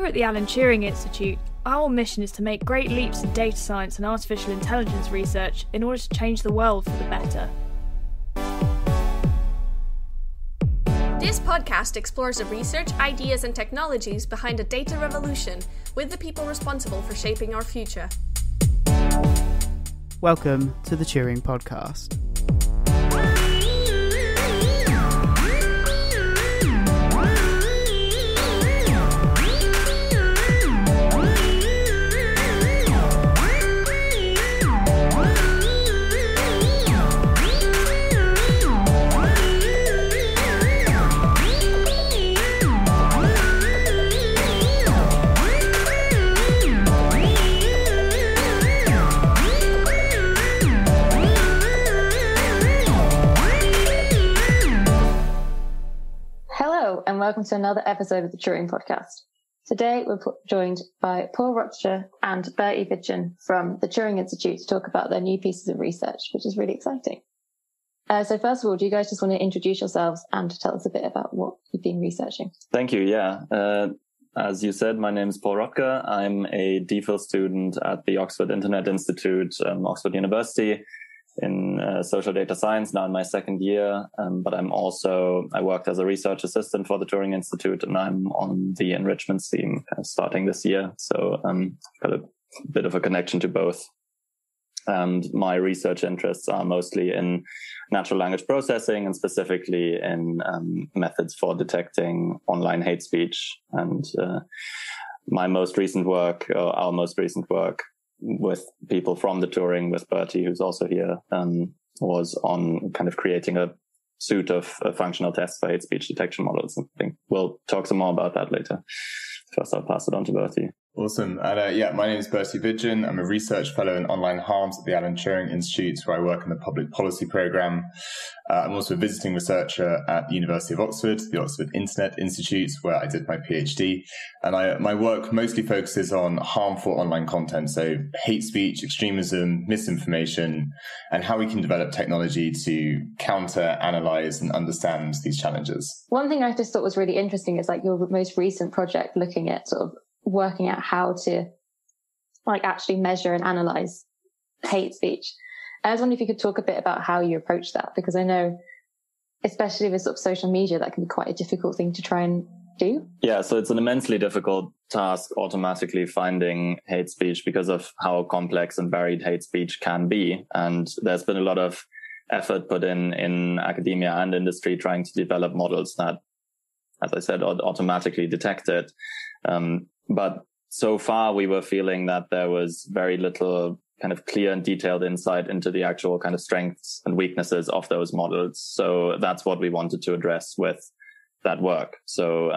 Here at the Alan Turing Institute, our mission is to make great leaps in data science and artificial intelligence research in order to change the world for the better. This podcast explores the research, ideas and technologies behind the data revolution with the people responsible for shaping our future. Welcome to the Turing Podcast. And welcome to another episode of the Turing Podcast. Today we're joined by Paul Röttger and Bertie Vidgen from the Turing Institute to talk about their new pieces of research, which is really exciting. So first of all, do you guys just want to introduce yourselves and tell us a bit about what you've been researching? Thank you. Yeah. As you said, my name is Paul Röttger. I'm a DPhil student at the Oxford Internet Institute, Oxford University, in social data science, now in my second year. But I worked as a research assistant for the Turing Institute, and I'm on the enrichment team starting this year. So got a bit of a connection to both. And my research interests are mostly in natural language processing and specifically in methods for detecting online hate speech. And our most recent work with people from the Turing, with Bertie, who's also here, was on kind of creating a suite of functional tests for hate speech detection models. I think we'll talk some more about that later. First, I'll pass it on to Bertie. Awesome. And my name is Bertie Vidgen. I'm a research fellow in online harms at the Alan Turing Institute, where I work in the public policy program. I'm also a visiting researcher at the University of Oxford, the Oxford Internet Institute, where I did my PhD. And my work mostly focuses on harmful online content, so hate speech, extremism, misinformation, and how we can develop technology to counter, analyze, and understand these challenges. One thing I just thought was really interesting is like your most recent project looking at sort of working out how to like actually measure and analyze hate speech. I was wondering if you could talk a bit about how you approach that, because I know, especially with sort of social media, that can be quite a difficult thing to try and do. Yeah, so it's an immensely difficult task automatically finding hate speech because of how complex and varied hate speech can be. And there's been a lot of effort put in academia and industry trying to develop models that, as I said, automatically detect it. But so far we were feeling that there was very little kind of clear and detailed insight into the actual kind of strengths and weaknesses of those models. So that's what we wanted to address with that work. So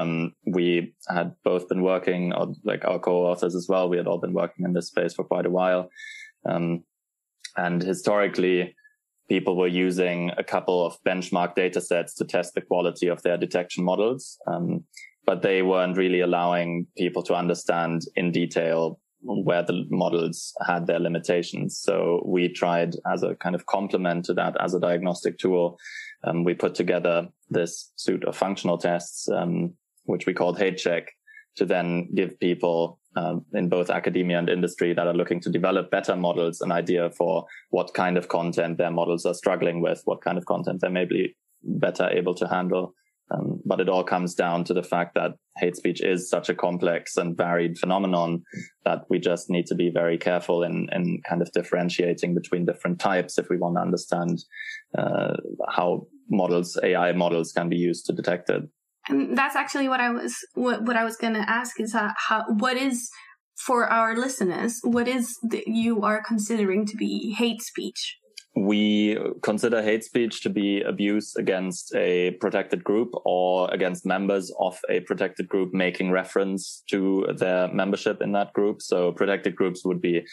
we had both been working, like our co-authors as well, we had all been working in this space for quite a while. And historically, people were using a couple of benchmark data sets to test the quality of their detection models. But they weren't really allowing people to understand in detail where the models had their limitations. So we tried, as a kind of complement to that, as a diagnostic tool, we put together this suite of functional tests, which we called HateCheck, to then give people in both academia and industry that are looking to develop better models an idea for what kind of content their models are struggling with, what kind of content they may be better able to handle. But it all comes down to the fact that hate speech is such a complex and varied phenomenon that we just need to be very careful in kind of differentiating between different types if we want to understand how AI models can be used to detect it. And that's actually what I was going to ask is what is, for our listeners, what is that you are considering to be hate speech? We consider hate speech to be abuse against a protected group or against members of a protected group making reference to their membership in that group. So protected groups would be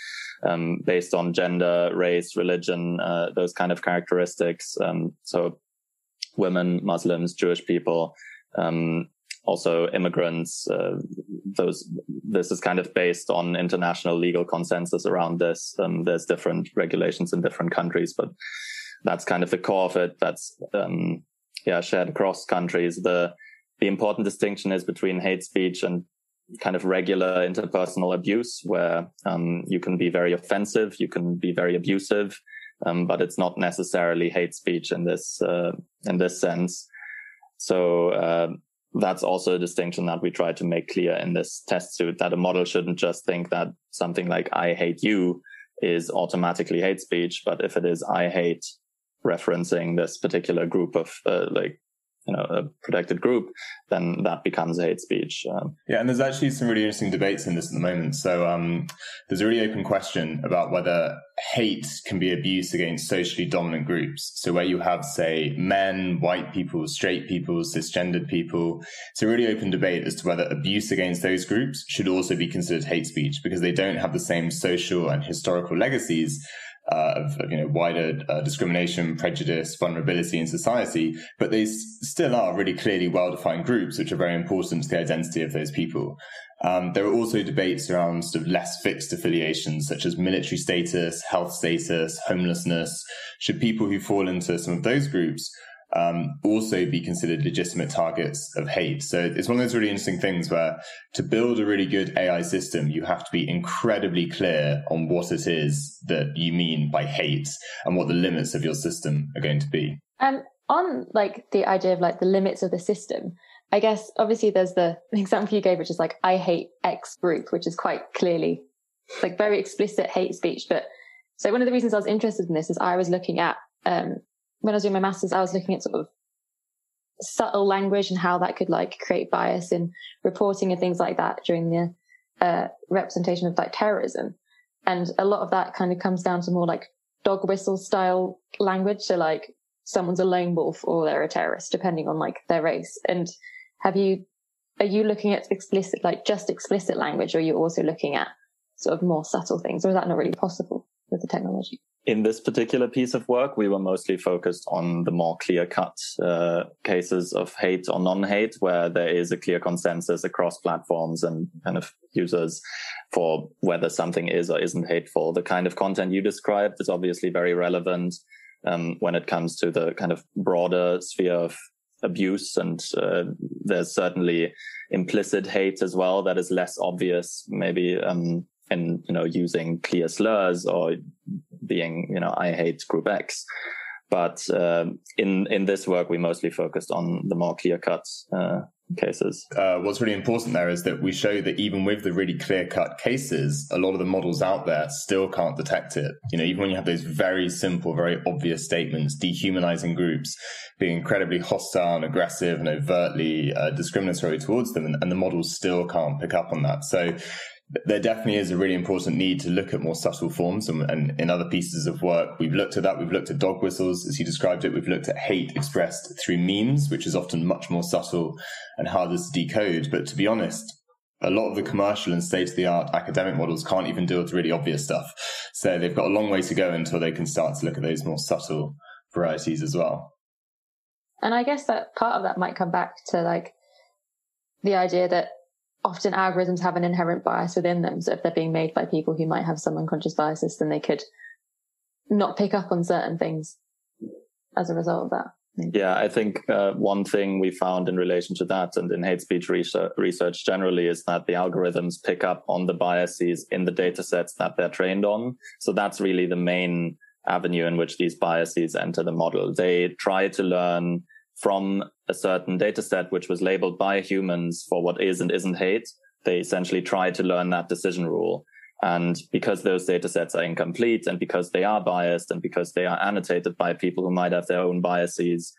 based on gender, race, religion, those kind of characteristics. So women, Muslims, Jewish people, also immigrants. This is kind of based on international legal consensus around this. There's different regulations in different countries, but that's kind of the core of it. That's shared across countries. The important distinction is between hate speech and kind of regular interpersonal abuse where you can be very offensive, you can be very abusive, but it's not necessarily hate speech in this sense. So that's also a distinction that we try to make clear in this test suite, that a model shouldn't just think that something like "I hate you" is automatically hate speech, but if it is "I hate" referencing this particular group of a protected group, then that becomes hate speech. Yeah, and there's actually some really interesting debates in this at the moment. So there's a really open question about whether hate can be abuse against socially dominant groups. So where you have, say, men, white people, straight people, cisgendered people, it's a really open debate as to whether abuse against those groups should also be considered hate speech, because they don't have the same social and historical legacies of wider discrimination, prejudice, vulnerability in society, but they still are really clearly well-defined groups which are very important to the identity of those people. There are also debates around sort of less fixed affiliations, such as military status, health status, homelessness. Should people who fall into some of those groups also be considered legitimate targets of hate? So it's one of those really interesting things where to build a really good AI system, you have to be incredibly clear on what it is that you mean by hate and what the limits of your system are going to be. On the idea of the limits of the system, I guess obviously there's the example you gave, which is "I hate X group," which is quite clearly very explicit hate speech. But so one of the reasons I was interested in this is I was looking at when I was doing my master's, I was looking at sort of subtle language and how that could create bias in reporting and things like that during the representation of terrorism. And a lot of that kind of comes down to more dog whistle style language. So someone's a lone wolf or they're a terrorist, depending on their race. And are you looking at explicit, just explicit language, or are you also looking at sort of more subtle things, or is that not really possible with the technology? In this particular piece of work, we were mostly focused on the more clear-cut cases of hate or non-hate, where there is a clear consensus across platforms and kind of users for whether something is or isn't hateful. The kind of content you described is obviously very relevant when it comes to the kind of broader sphere of abuse. And there's certainly implicit hate as well that is less obvious, maybe in using clear slurs or being "I hate group X." But in this work, we mostly focused on the more clear-cut cases. What's really important there is that we show that even with the really clear-cut cases, a lot of the models out there still can't detect it. Even when you have those very simple, very obvious statements, dehumanizing groups, being incredibly hostile and aggressive and overtly discriminatory towards them, and the models still can't pick up on that. So there definitely is a really important need to look at more subtle forms. And in other pieces of work, we've looked at that. We've looked at dog whistles, as you described it. We've looked at hate expressed through memes, which is often much more subtle and harder to decode. But to be honest, a lot of the commercial and state-of-the-art academic models can't even deal with really obvious stuff. So they've got a long way to go until they can start to look at those more subtle varieties as well. And I guess that part of that might come back to the idea that often algorithms have an inherent bias within them. So if they're being made by people who might have some unconscious biases, then they could not pick up on certain things as a result of that. Maybe. Yeah, I think one thing we found in relation to that and in hate speech research generally is that the algorithms pick up on the biases in the data sets that they're trained on. So that's really the main avenue in which these biases enter the model. They try to learn from a certain data set which was labeled by humans for what is and isn't hate. They essentially try to learn that decision rule. And because those data sets are incomplete and because they are biased and because they are annotated by people who might have their own biases,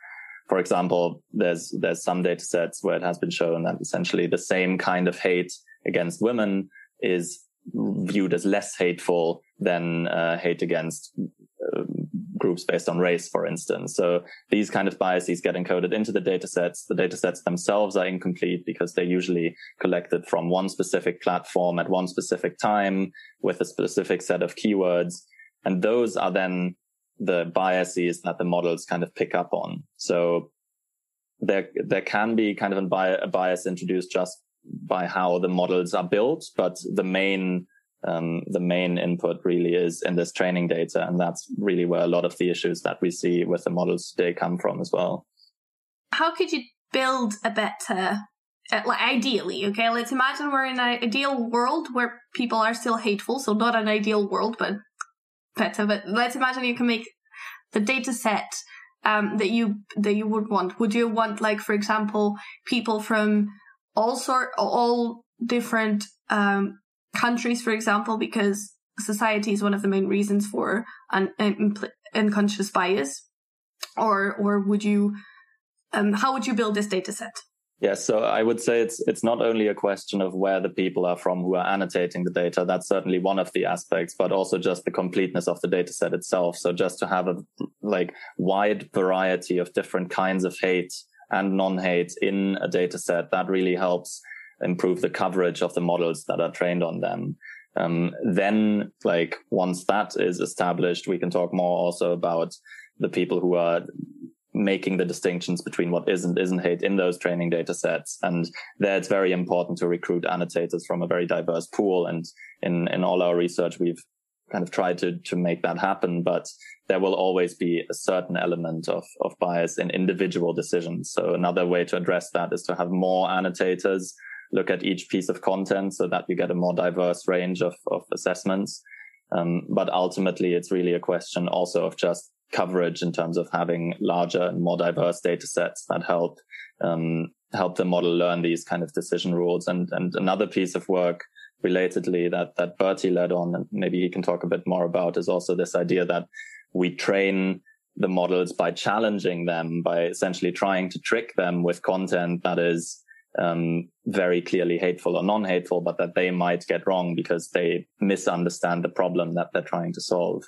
for example, there's some data sets where it has been shown that essentially the same kind of hate against women is viewed as less hateful than hate against groups based on race, for instance. So these kind of biases get encoded into the data sets. The data sets themselves are incomplete because they're usually collected from one specific platform at one specific time with a specific set of keywords. And those are then the biases that the models kind of pick up on. So there can be kind of a bias introduced just by how the models are built, but the main input really is in this training data. And that's really where a lot of the issues that we see with the models today come from as well. How could you build a better ideally, okay, let's imagine we're in an ideal world where people are still hateful, so not an ideal world, but better. But let's imagine you can make the data set that you would want. Would you want, like, for example, people from all different countries, for example, because society is one of the main reasons for unconscious bias, or would you? How would you build this data set? Yes, so I would say it's not only a question of where the people are from who are annotating the data. That's certainly one of the aspects, but also just the completeness of the data set itself. So just to have a wide variety of different kinds of hate and non-hate in a data set, that really helps improve the coverage of the models that are trained on them. Then, once that is established, we can talk more also about the people who are making the distinctions between what isn't hate in those training data sets. And there it's very important to recruit annotators from a very diverse pool. And in all our research, we've kind of tried to make that happen, but there will always be a certain element of bias in individual decisions. So another way to address that is to have more annotators look at each piece of content so that you get a more diverse range of assessments. But ultimately, it's really a question also of just coverage in terms of having larger and more diverse data sets that help the model learn these kind of decision rules. And another piece of work relatedly that Bertie led on, and maybe he can talk a bit more about, is also this idea that we train the models by challenging them, by essentially trying to trick them with content that is very clearly hateful or non-hateful, but that they might get wrong because they misunderstand the problem that they're trying to solve.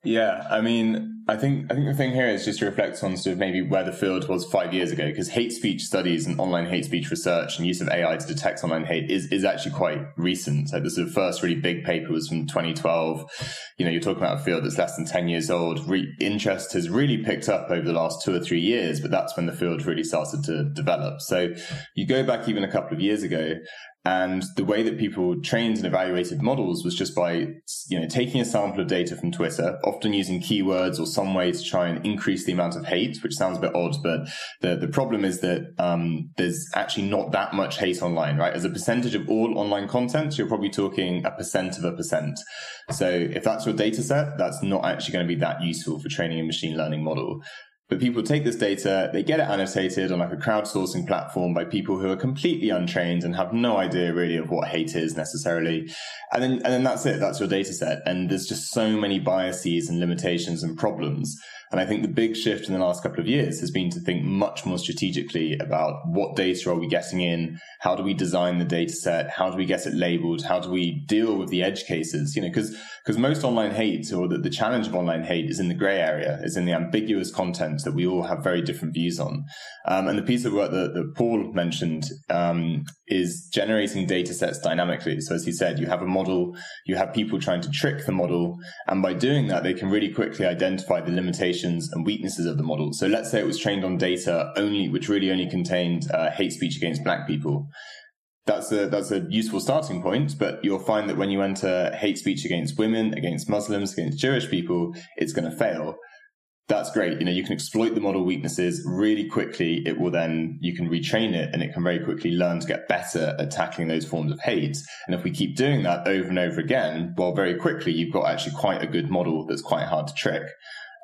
Yeah, I mean, I think the thing here is just to reflect on sort of maybe where the field was 5 years ago, because hate speech studies and online hate speech research and use of AI to detect online hate is actually quite recent. So the sort of first really big paper was from 2012. You're talking about a field that's less than 10 years old. Interest has really picked up over the last 2 or 3 years, but that's when the field really started to develop. So you go back even a couple of years ago, and the way that people trained and evaluated models was just by, taking a sample of data from Twitter, often using keywords or some way to try and increase the amount of hate, which sounds a bit odd, but the problem is that there's actually not that much hate online, right? As a percentage of all online content, you're probably talking 1% of 1%. So if that's your data set, that's not actually going to be that useful for training a machine learning model. But people take this data, they get it annotated on a crowdsourcing platform by people who are completely untrained and have no idea really of what hate is necessarily. And then that's it. That's your data set. And there's just so many biases and limitations and problems. And I think the big shift in the last couple of years has been to think much more strategically about what data are we getting in? How do we design the data set? How do we get it labeled? How do we deal with the edge cases? Because most online hate, or the challenge of online hate, is in the gray area, is in the ambiguous content that we all have very different views on. And the piece of work that Paul mentioned is generating data sets dynamically. So as he said, you have a model, you have people trying to trick the model, and by doing that, they can really quickly identify the limitations and weaknesses of the model. So let's say it was trained on data which really only contained hate speech against Black people. That's a useful starting point, but you'll find that when you enter hate speech against women, against Muslims, against Jewish people, it's going to fail. That's great. You can exploit the model weaknesses really quickly. You can retrain it, and it can very quickly learn to get better at tackling those forms of hate. And if we keep doing that over and over again, well, very quickly, you've got actually quite a good model that's quite hard to trick.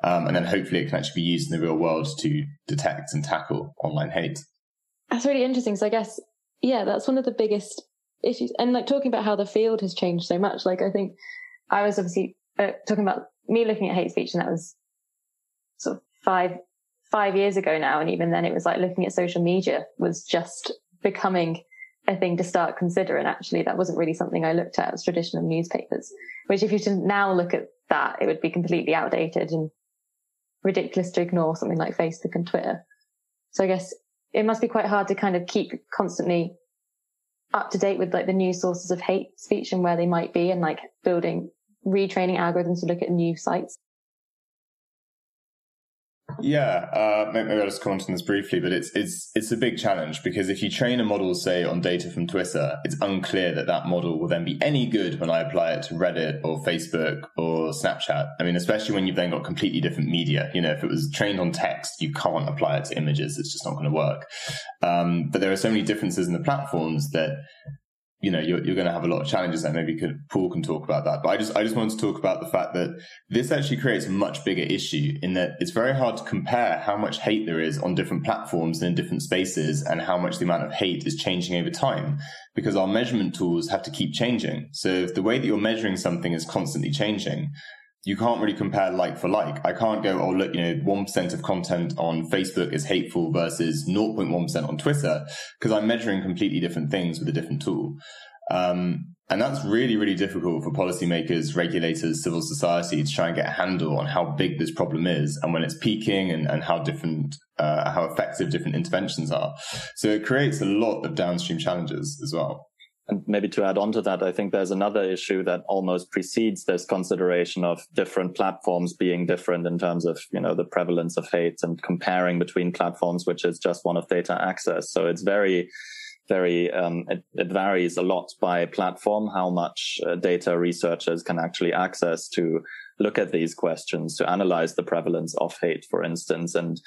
And then hopefully it can actually be used in the real world to detect and tackle online hate. That's really interesting. So I guess, that's one of the biggest issues. And talking about how the field has changed so much, I think I was obviously talking about me looking at hate speech, and that was sort of five years ago now. And even then it was looking at social media was just becoming a thing to start considering. Actually, that wasn't really something I looked at as traditional newspapers, which if you should now look at that, it would be completely outdated and ridiculous to ignore something like Facebook and Twitter. So I guess it must be quite hard to kind of keep constantly up to date with the new sources of hate speech and where they might be, and retraining algorithms to look at new sites. Yeah, maybe I'll just comment on this briefly, but it's a big challenge because if you train a model, say, on data from Twitter, it's unclear that that model will then be any good when I apply it to Reddit or Facebook or Snapchat. I mean, especially when you've then got completely different media. You know, if it was trained on text, you can't apply it to images. It's just not going to work. But there are so many differences in the platforms that, you know, you're going to have a lot of challenges there. Maybe Paul can talk about that. But I just wanted to talk about the fact that this actually creates a much bigger issue in that it's very hard to compare how much hate there is on different platforms and in different spaces and how much the amount of hate is changing over time, because our measurement tools have to keep changing. So if the way that you're measuring something is constantly changing, you can't really compare like for like. I can't go, oh, look, you know, 1% of content on Facebook is hateful versus 0.1% on Twitter, because I'm measuring completely different things with a different tool. And that's really, really difficult for policymakers, regulators, civil society to try and get a handle on how big this problem is and when it's peaking and how effective different interventions are. So it creates a lot of downstream challenges as well. And maybe to add on to that, I think there's another issue that almost precedes this consideration of different platforms being different in terms of, you know, the prevalence of hate and comparing between platforms, which is just one of data access. So it's very, it varies a lot by platform, how much data researchers can actually access to look at these questions, to analyze the prevalence of hate, for instance. And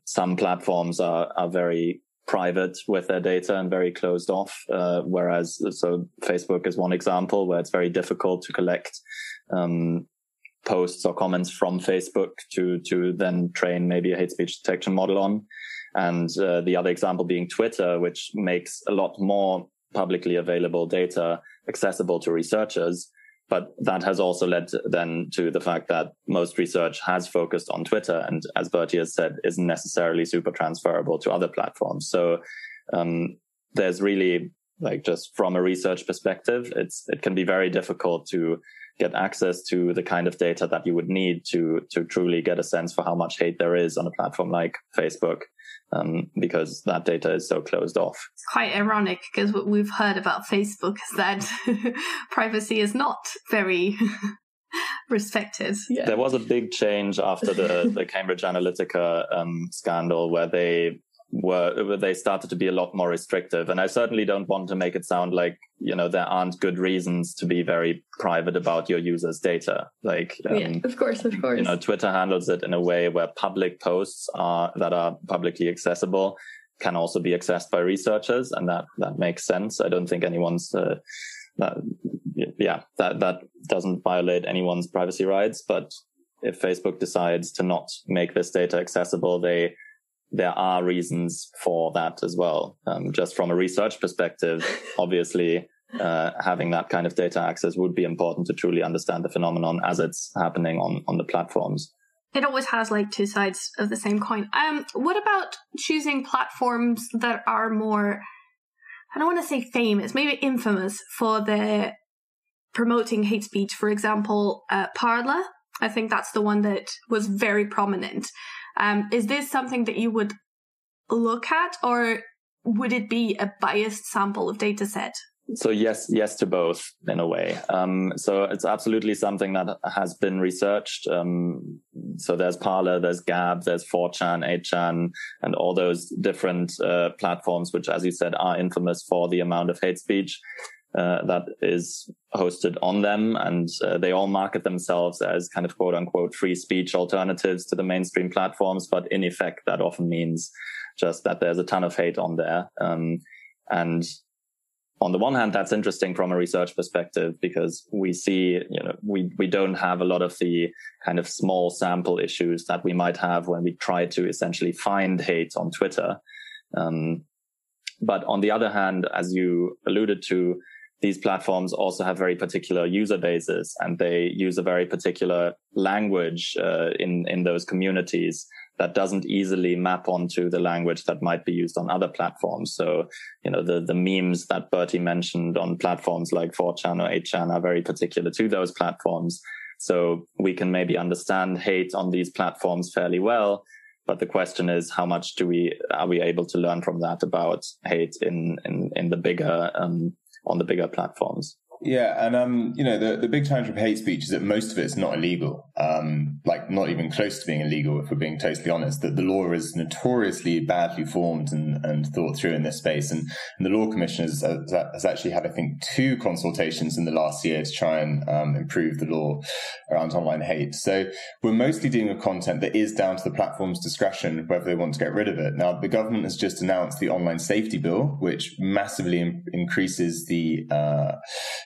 some platforms are very private with their data and very closed off, whereas so Facebook is one example where it's very difficult to collect posts or comments from Facebook to then train maybe a hate speech detection model on. And the other example being Twitter, which makes a lot more publicly available data accessible to researchers. But that has also led then to the fact that most research has focused on Twitter and, as Bertie has said, isn't necessarily super transferable to other platforms. So there's really, like, just from a research perspective, it can be very difficult to get access to the kind of data that you would need to truly get a sense for how much hate there is on a platform like Facebook, because that data is so closed off. It's quite ironic because what we've heard about Facebook is that privacy is not very respected. Yeah. There was a big change after the Cambridge Analytica scandal where they started to be a lot more restrictive. And I certainly don't want to make it sound like, you know, there aren't good reasons to be very private about your users' data. Like, of course. You know, Twitter handles it in a way where public posts that are publicly accessible can also be accessed by researchers. And that makes sense. I don't think anyone's, that doesn't violate anyone's privacy rights. But if Facebook decides to not make this data accessible, there are reasons for that as well. Just from a research perspective, obviously, having that kind of data access would be important to truly understand the phenomenon as it's happening on the platforms. It always has like two sides of the same coin. What about choosing platforms that are more, I don't want to say famous, maybe infamous for their promoting hate speech? For example, Parler. I think that's the one that was very prominent. Is this something that you would look at, or would it be a biased sample of data set? So yes to both in a way. So it's absolutely something that has been researched. So there's Parler, there's Gab, there's 4chan, 8chan, and all those different platforms, which, as you said, are infamous for the amount of hate speech that is hosted on them. And they all market themselves as kind of quote unquote free speech alternatives to the mainstream platforms. But in effect, that often means just that there's a ton of hate on there. And on the one hand, that's interesting from a research perspective because we see, you know, we don't have a lot of the kind of small sample issues that we might have when we try to essentially find hate on Twitter. But on the other hand, as you alluded to, these platforms also have very particular user bases, and they use a very particular language in those communities that doesn't easily map onto the language that might be used on other platforms. So, you know, the memes that Bertie mentioned on platforms like 4chan or 8chan are very particular to those platforms. So we can maybe understand hate on these platforms fairly well. But the question is, how much are we able to learn from that about hate in the bigger, on the bigger platforms? Yeah, and the big challenge with hate speech is that most of it is not illegal, not even close to being illegal, if we're being totally honest. That the law is notoriously badly formed and thought through in this space, and the Law Commission has actually had, I think, 2 consultations in the last year to try and improve the law around online hate. So we're mostly dealing with content that is down to the platform's discretion whether they want to get rid of it. Now, the government has just announced the Online Safety Bill, which massively increases the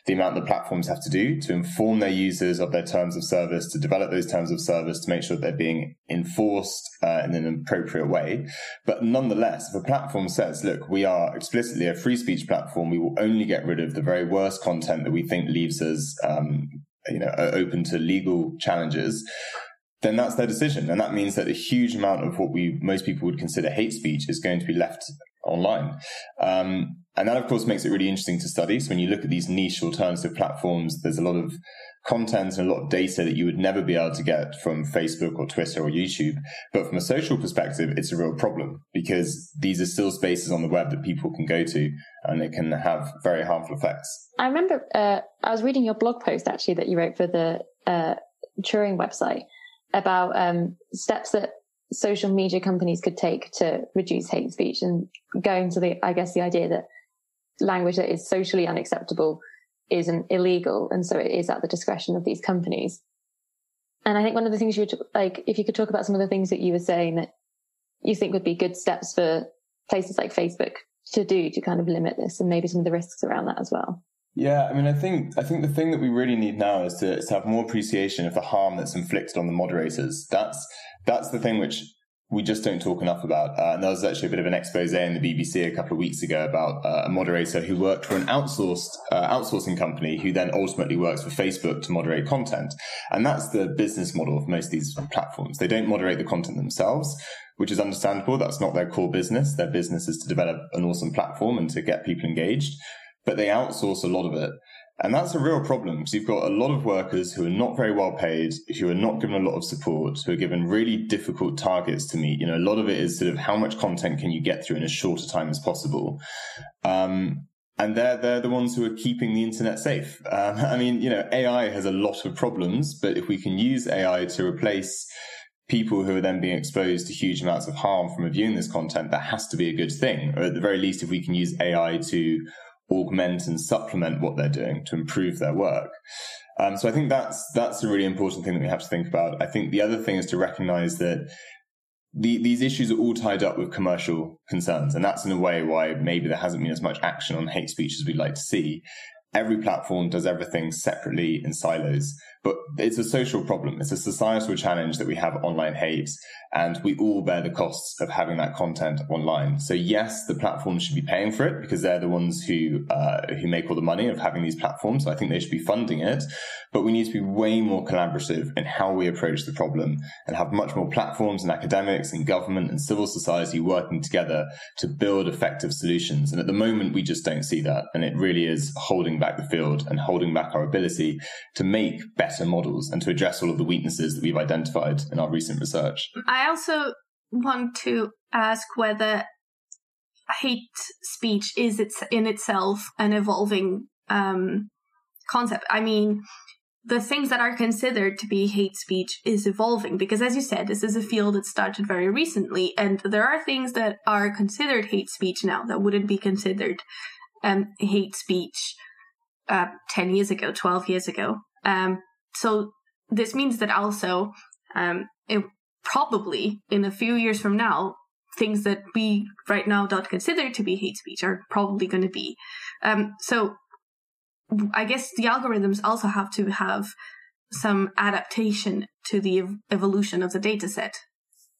amount the platforms have to do to inform their users of their terms of service, to develop those terms of service, to make sure that they're being enforced in an appropriate way. But nonetheless, if a platform says, look, we are explicitly a free speech platform, we will only get rid of the very worst content that we think leaves us open to legal challenges, then that's their decision. And that means that a huge amount of what most people would consider hate speech is going to be left online. And that, of course, makes it really interesting to study. So when you look at these niche alternative platforms, there's a lot of content and a lot of data that you would never be able to get from Facebook or Twitter or YouTube. But from a social perspective, it's a real problem because these are still spaces on the web that people can go to, and it can have very harmful effects. I remember I was reading your blog post, actually, that you wrote for the Turing website about steps that social media companies could take to reduce hate speech, and going to the idea that language that is socially unacceptable isn't illegal, and so it is at the discretion of these companies. And I think one of the things if you could talk about some of the things that you were saying that you think would be good steps for places like Facebook to do to kind of limit this, and maybe some of the risks around that as well. Yeah, I mean, I think the thing that we really need now is to have more appreciation of the harm that's inflicted on the moderators. That's the thing which we just don't talk enough about. And there was actually a bit of an expose in the BBC a couple of weeks ago about a moderator who worked for an outsourcing company who then ultimately works for Facebook to moderate content. And that's the business model of most of these platforms. They don't moderate the content themselves, which is understandable. That's not their core business. Their business is to develop an awesome platform and to get people engaged. But they outsource a lot of it. And that's a real problem because you've got a lot of workers who are not very well paid, who are not given a lot of support, who are given really difficult targets to meet. A lot of it is sort of how much content can you get through in as short a time as possible. And they're the ones who are keeping the internet safe. AI has a lot of problems, but if we can use AI to replace people who are then being exposed to huge amounts of harm from viewing this content, that has to be a good thing. Or at the very least, if we can use AI to augment and supplement what they're doing to improve their work. So I think that's a really important thing that we have to think about. I think the other thing is to recognize that these issues are all tied up with commercial concerns. And that's in a way why maybe there hasn't been as much action on hate speech as we'd like to see. Every platform does everything separately in silos, but it's a social problem. It's a societal challenge that we have online hate, and we all bear the costs of having that content online. So yes, the platforms should be paying for it because they're the ones who make all the money of having these platforms. So I think they should be funding it, but we need to be way more collaborative in how we approach the problem and have much more platforms and academics and government and civil society working together to build effective solutions. And at the moment, we just don't see that. And it really is holding back the field and holding back our ability to make better models and to address all of the weaknesses that we've identified in our recent research. I also want to ask whether hate speech is in itself an evolving concept. I mean, the things that are considered to be hate speech is evolving because, as you said, this is a field that started very recently, and there are things that are considered hate speech now that wouldn't be considered hate speech 10 years ago, 12 years ago. So this means that also it probably in a few years from now, things that we right now don't consider to be hate speech are probably going to be. So I guess the algorithms also have to have some adaptation to the evolution of the data set.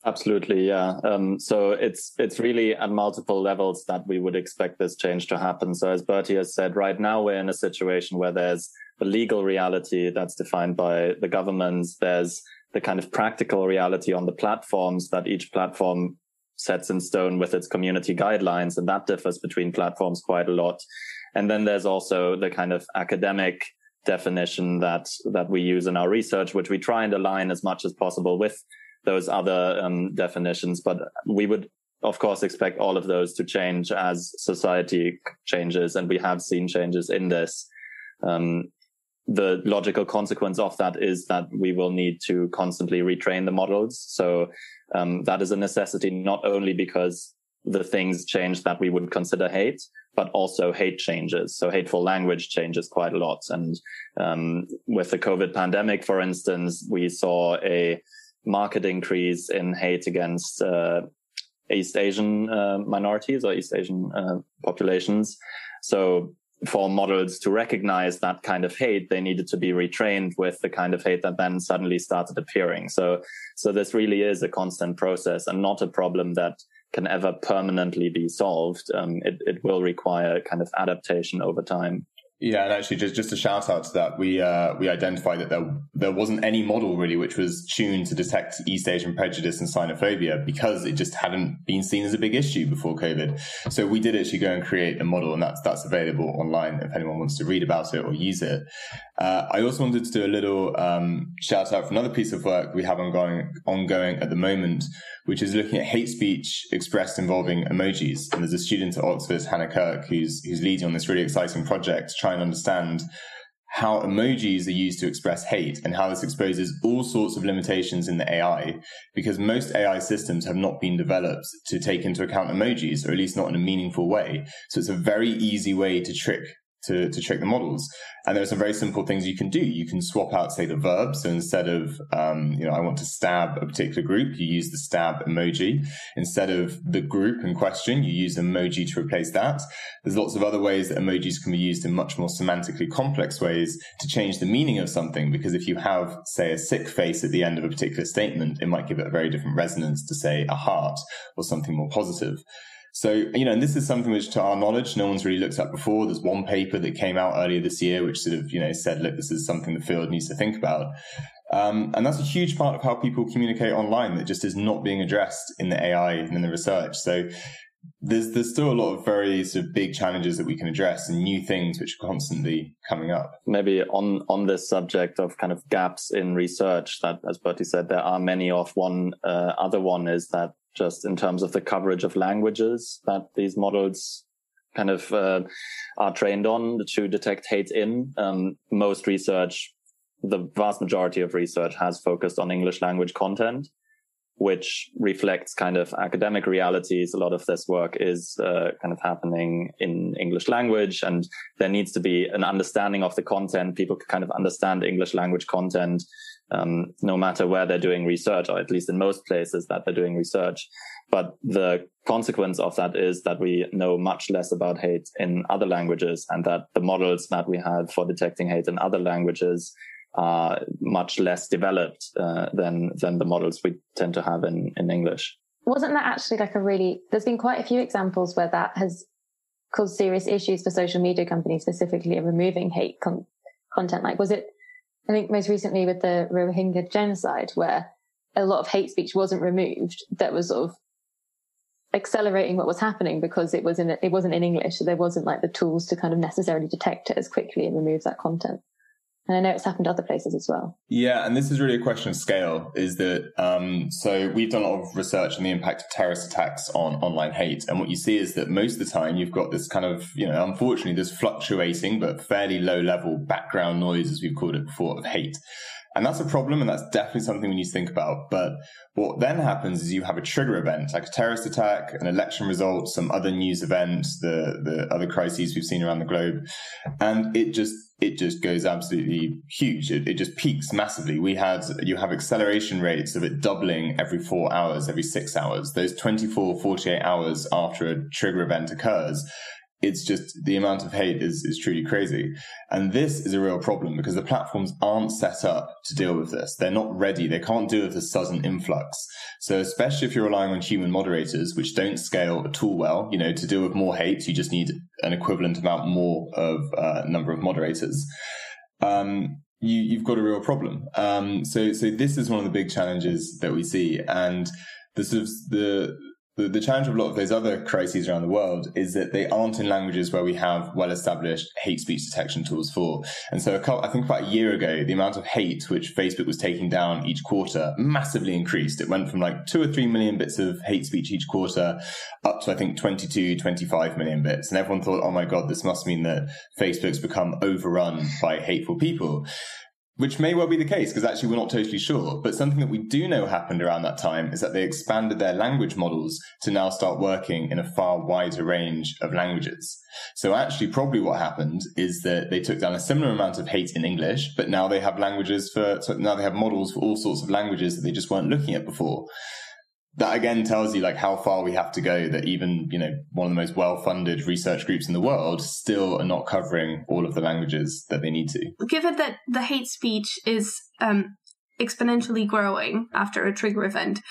Absolutely, yeah. So it's really at multiple levels that we would expect this change to happen. So as Bertie has said, right now we're in a situation where there's the legal reality that's defined by the governments. There's the kind of practical reality on the platforms that each platform sets in stone with its community guidelines, and that differs between platforms quite a lot. And then there's also the kind of academic definition that we use in our research, which we try and align as much as possible with those other definitions. But we would, of course, expect all of those to change as society changes, and we have seen changes in this. The logical consequence of that is that we will need to constantly retrain the models. So that is a necessity, not only because the things change that we would consider hate, but also hate changes. So hateful language changes quite a lot. And with the COVID pandemic, for instance, we saw a marked increase in hate against East Asian minorities or East Asian populations. So for models to recognize that kind of hate, they needed to be retrained with the kind of hate that then suddenly started appearing. So this really is a constant process and not a problem that can ever permanently be solved. It will require kind of adaptation over time. Yeah, and actually, just a shout out to that, we identified that there wasn't any model really which was tuned to detect East Asian prejudice and xenophobia because it just hadn't been seen as a big issue before COVID. So we did actually go and create a model, and that's available online if anyone wants to read about it or use it. I also wanted to do a little shout out for another piece of work we have ongoing at the moment, which is looking at hate speech expressed involving emojis. And there's a student at Oxford, Hannah Kirk, who's leading on this really exciting project to try and understand how emojis are used to express hate and how this exposes all sorts of limitations in the AI, because most AI systems have not been developed to take into account emojis, or at least not in a meaningful way. So it's a very easy way to trick the models. And there are some very simple things you can do. You can swap out, say, the verb. So instead of, I want to stab a particular group, you use the stab emoji. Instead of the group in question, you use emoji to replace that. There's lots of other ways that emojis can be used in much more semantically complex ways to change the meaning of something. Because if you have, say, a sick face at the end of a particular statement, it might give it a very different resonance to, say, a heart or something more positive. So, and this is something which, to our knowledge, no one's really looked at before. There's one paper that came out earlier this year, which sort of, said, look, this is something the field needs to think about. And that's a huge part of how people communicate online that just is not being addressed in the AI and in the research. So there's still a lot of very sort of big challenges that we can address and new things which are constantly coming up. Maybe on this subject of kind of gaps in research that, as Bertie said, there are many of. One other one is that just in terms of the coverage of languages that these models kind of are trained on to detect hate in. Most research, the vast majority of research has focused on English language content, which reflects kind of academic realities. A lot of this work is kind of happening in English language, and there needs to be an understanding of the content. People can kind of understand English language content no matter where they're doing research, or at least in most places that they're doing research. But the consequence of that is that we know much less about hate in other languages, and that the models that we have for detecting hate in other languages are much less developed than the models we tend to have in English. Wasn't that actually there's been quite a few examples where that has caused serious issues for social media companies, specifically in removing hate content? Like, was it, I think most recently with the Rohingya genocide, where a lot of hate speech wasn't removed, that was sort of accelerating what was happening because it wasn't in English, so there wasn't like the tools to kind of necessarily detect it as quickly and remove that content. And I know it's happened to other places as well. Yeah, and this is really a question of scale, is that, so we've done a lot of research on the impact of terrorist attacks on online hate. And what you see is that most of the time you've got this kind of, unfortunately, this fluctuating but fairly low level background noise, as we've called it before, of hate. And that's a problem, and that's definitely something we need to think about. But what then happens is you have a trigger event, like a terrorist attack, an election result, some other news event, the other crises we've seen around the globe. And it just goes absolutely huge. It just peaks massively. You have acceleration rates of it doubling every 4 hours, every 6 hours. Those 24, 48 hours after a trigger event occurs, it's just the amount of hate is truly crazy. And this is a real problem because the platforms aren't set up to deal with this. They're not ready. They can't deal with the sudden influx. So especially if you're relying on human moderators, which don't scale at all well, to deal with more hate, you just need an equivalent amount more of number of moderators. You've got a real problem. So this is one of the big challenges that we see. And The challenge of a lot of those other crises around the world is that they aren't in languages where we have well-established hate speech detection tools for. And so I think about a year ago, the amount of hate which Facebook was taking down each quarter massively increased. It went from like 2 or 3 million bits of hate speech each quarter up to, I think, 22, 25 million bits. And everyone thought, oh my God, this must mean that Facebook's become overrun by hateful people. Which may well be the case, because actually we're not totally sure. But something that we do know happened around that time is that they expanded their language models to now start working in a far wider range of languages. So actually probably what happened is that they took down a similar amount of hate in English, but now they have now they have models for all sorts of languages that they just weren't looking at before. That again tells you like how far we have to go, that even, one of the most well-funded research groups in the world still are not covering all of the languages that they need to. Given that the hate speech is exponentially growing after a trigger event,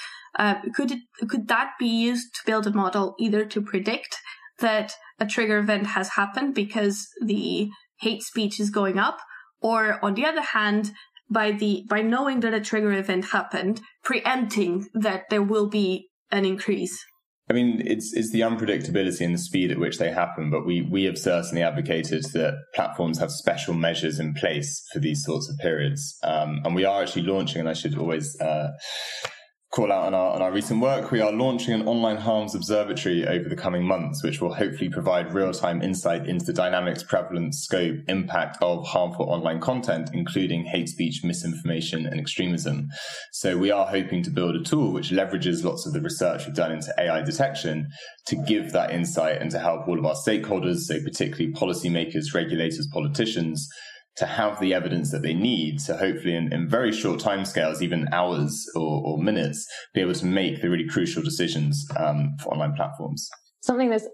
could that be used to build a model either to predict that a trigger event has happened because the hate speech is going up, or on the other hand, by knowing that a trigger event happened, preempting that there will be an increase? I mean, it's the unpredictability and the speed at which they happen, but we have certainly advocated that platforms have special measures in place for these sorts of periods. And we are actually launching, and I should always call out on our recent work, we are launching an online harms observatory over the coming months, which will hopefully provide real-time insight into the dynamics, prevalence, scope, impact of harmful online content, including hate speech, misinformation, and extremism. So we are hoping to build a tool which leverages lots of the research we've done into AI detection to give that insight and to help all of our stakeholders, so particularly policymakers, regulators, politicians, to have the evidence that they need to hopefully in very short timescales, even hours or minutes, be able to make the really crucial decisions for online platforms. Something that's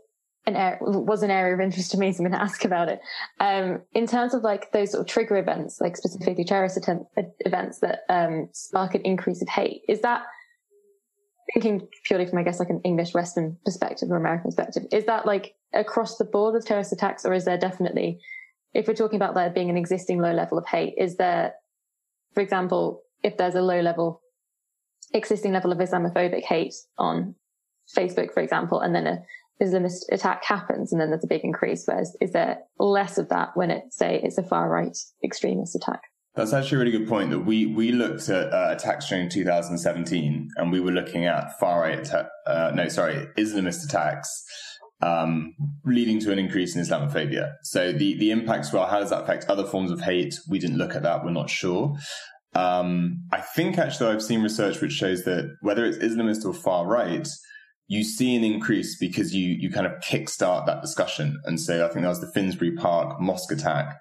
was an area of interest to me, so I'm going to ask about it. In terms of like those sort of trigger events, like specifically terrorist events that spark an increase of hate, is that, thinking purely from, I guess, like an English Western perspective or American perspective, is that like across the board of terrorist attacks, or is there definitely, if we're talking about there being an existing low level of hate, is there, for example, if there's a existing level of Islamophobic hate on Facebook, for example, and then an Islamist attack happens and then there's a big increase, whereas is there less of that when it's a far-right extremist attack? That's actually a really good point. That we looked at attacks during 2017, and we were looking at Islamist attacks leading to an increase in Islamophobia. So the impacts, well, how does that affect other forms of hate? We didn't look at that. We're not sure. I think actually I've seen research which shows that whether it's Islamist or far right, you see an increase because you kind of kickstart that discussion. And so I think that was the Finsbury Park mosque attack.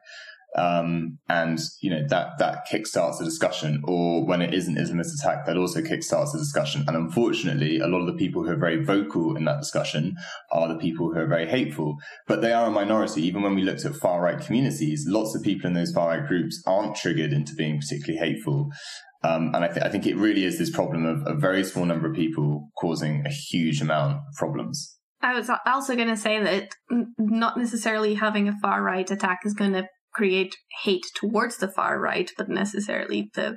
And that kickstarts the discussion, or when it is an Islamist attack, that also kickstarts the discussion. And unfortunately, a lot of the people who are very vocal in that discussion are the people who are very hateful, but they are a minority. Even when we looked at far right communities, lots of people in those far right groups aren't triggered into being particularly hateful. And I think it really is this problem of a very small number of people causing a huge amount of problems. I was also going to say that not necessarily having a far right attack is going to create hate towards the far right, but necessarily to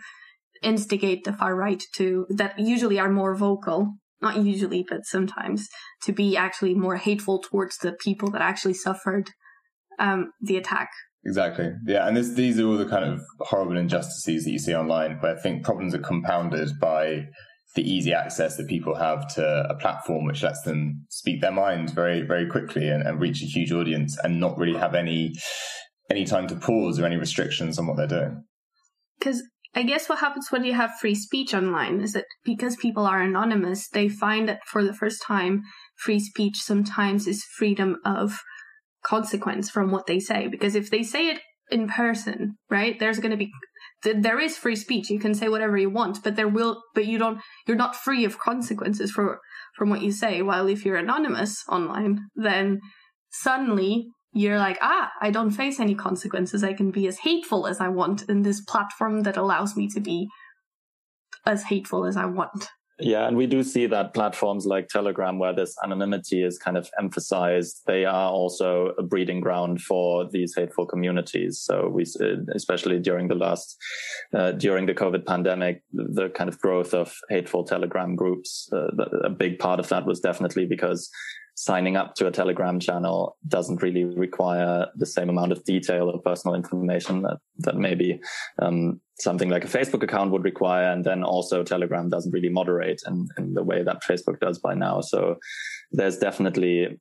instigate the far right that usually are more vocal, not usually, but sometimes, to be actually more hateful towards the people that actually suffered the attack. Exactly. Yeah. And these are all the kind of horrible injustices that you see online, where I think problems are compounded by the easy access that people have to a platform which lets them speak their mind very, very quickly and reach a huge audience and not really have any time to pause or any restrictions on what they're doing. Because I guess what happens when you have free speech online is that because people are anonymous, they find that for the first time, free speech sometimes is freedom of consequence from what they say. Because if they say it in person, right, there is free speech. You can say whatever you want, but you're not free of consequences from what you say. While if you're anonymous online, then suddenly you're like, I don't face any consequences. I can be as hateful as I want in this platform that allows me to be as hateful as I want. Yeah, and we do see that platforms like Telegram, where this anonymity is kind of emphasized, they are also a breeding ground for these hateful communities. So we, especially during the COVID pandemic, the kind of growth of hateful Telegram groups, a big part of that was definitely because signing up to a Telegram channel doesn't really require the same amount of detail or personal information that maybe something like a Facebook account would require. And then also Telegram doesn't really moderate in the way that Facebook does by now. So there's definitely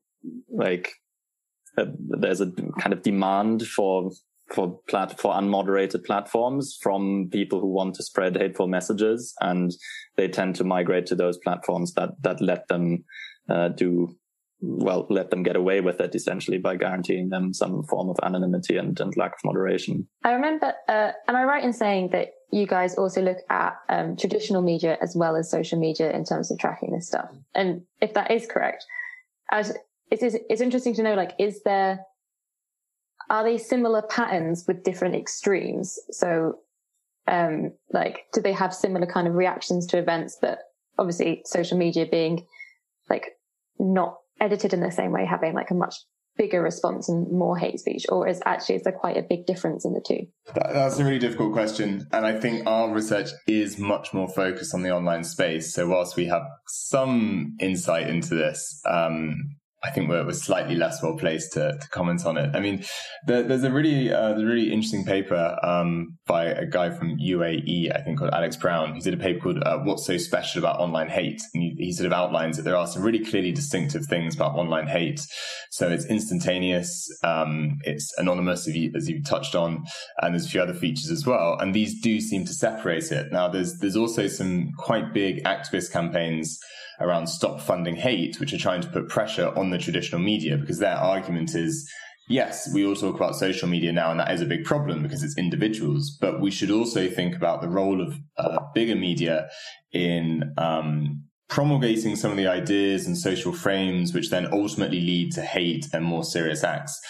there's a kind of demand for unmoderated platforms from people who want to spread hateful messages, and they tend to migrate to those platforms that let them let them get away with it, essentially, by guaranteeing them some form of anonymity and lack of moderation. I remember, am I right in saying that you guys also look at traditional media as well as social media in terms of tracking this stuff? And if that is correct, it's interesting to know, are they similar patterns with different extremes? So, do they have similar kind of reactions to events that obviously social media being not edited in the same way, having a much bigger response and more hate speech, or is there quite a big difference in the two? That's a really difficult question. And I think our research is much more focused on the online space. So whilst we have some insight into this, I think we're slightly less well placed to comment on it. I mean, there's a really interesting paper by a guy from UAE, I think, called Alex Brown, who did a paper called "What's So Special About Online Hate?" And he sort of outlines that there are some really clearly distinctive things about online hate. So it's instantaneous, it's anonymous, as you touched on, and there's a few other features as well. And these do seem to separate it. Now, there's also some quite big activist campaigns around Stop Funding Hate, which are trying to put pressure on the traditional media, because their argument is, yes, we all talk about social media now, and that is a big problem because it's individuals, but we should also think about the role of bigger media in promulgating some of the ideas and social frames which then ultimately lead to hate and more serious acts.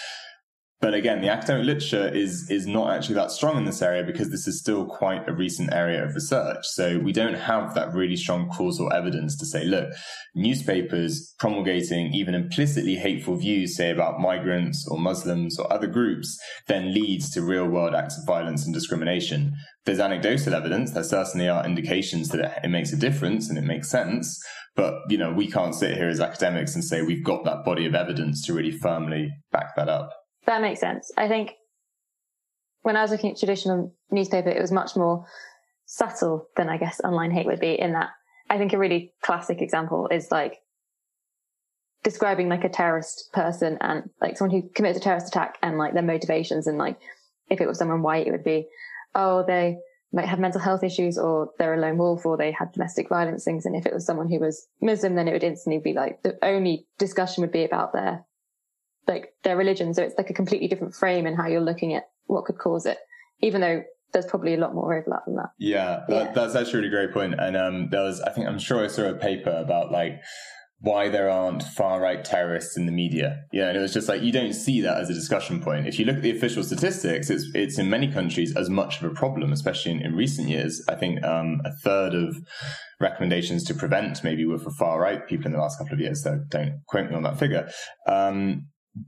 But again, the academic literature is not actually that strong in this area because this is still quite a recent area of research. So we don't have that really strong causal evidence to say, look, newspapers promulgating even implicitly hateful views, say about migrants or Muslims or other groups, then leads to real world acts of violence and discrimination. There's anecdotal evidence. There certainly are indications that it makes a difference and it makes sense. But, we can't sit here as academics and say we've got that body of evidence to really firmly back that up. That makes sense. I think when I was looking at traditional newspaper, it was much more subtle than I guess online hate would be, in that I think a really classic example is describing a terrorist person and someone who commits a terrorist attack and their motivations, and if it was someone white, it would be, oh, they might have mental health issues, or they're a lone wolf, or they had domestic violence things. And if it was someone who was Muslim, then it would instantly be the only discussion would be about their religion. So it's a completely different frame in how you're looking at what could cause it, even though there's probably a lot more overlap than that. Yeah, that's actually a really great point. And I'm sure I saw a paper about why there aren't far-right terrorists in the media. Yeah, and it was just you don't see that as a discussion point. If you look at the official statistics, it's in many countries as much of a problem, especially in recent years. I think a third of recommendations to prevent maybe were for far-right people in the last couple of years, so don't quote me on that figure.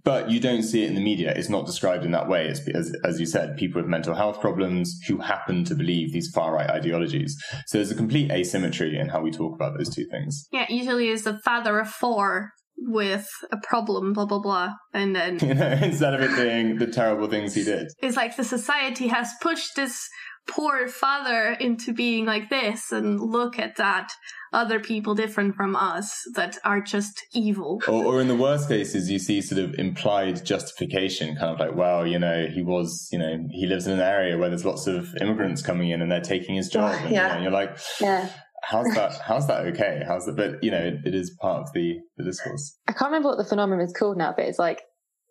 But you don't see it in the media. It's not described in that way. It's, as you said, people with mental health problems who happen to believe these far-right ideologies. So there's a complete asymmetry in how we talk about those two things. Yeah, usually it's a father of four with a problem, blah, blah, blah. And then... instead of it being the terrible things he did. It's the society has pushed this poor father into being like this, and look at that. Other people different from us that are just evil. Or in the worst cases, you see sort of implied justification, kind of well, he lives in an area where there's lots of immigrants coming in and they're taking his job. And, yeah. You're how's that okay? But, it is part of the discourse. I can't remember what the phenomenon is called now, but it's